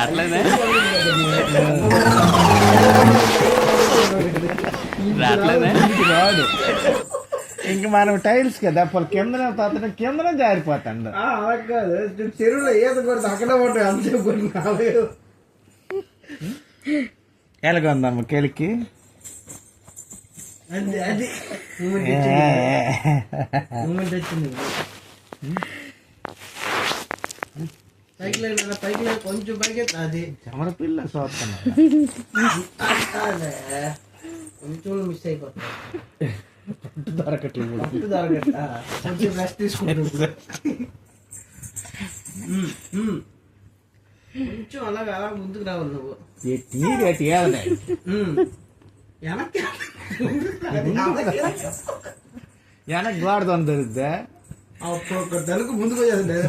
రావట్లేదే రావట్లేదే రాడు. ఇంక మనం టైల్స్ కదా అప్పుడు కిందనే జారిపోతాడు. అలా కాదు, చెరువులో ఈత కొడితే అక్కడే ఉంటాయి అంతసేపు కొట్టిన. ఎలాగొందమ్మ కెలికి అది అది మూమెంట్ వచ్చింది. పైకి లేదు, పైకి లేదు, కొంచెం పైకి అది చెమర పిల్ల చూస్తున్నా కొంచెం మిస్ అయిపోతుంది. దొరకట్లేదు. కొంచెం రెస్ట్ తీసుకుంటాడు. కొంచెం అలాగా అలా ముందుకు రావాలి నువ్వు. వెనక్కి వెనక్కి గోడ దొరుకుద్దా అప్పుడు ఒక తలుపు ముందుకు వచ్చేది.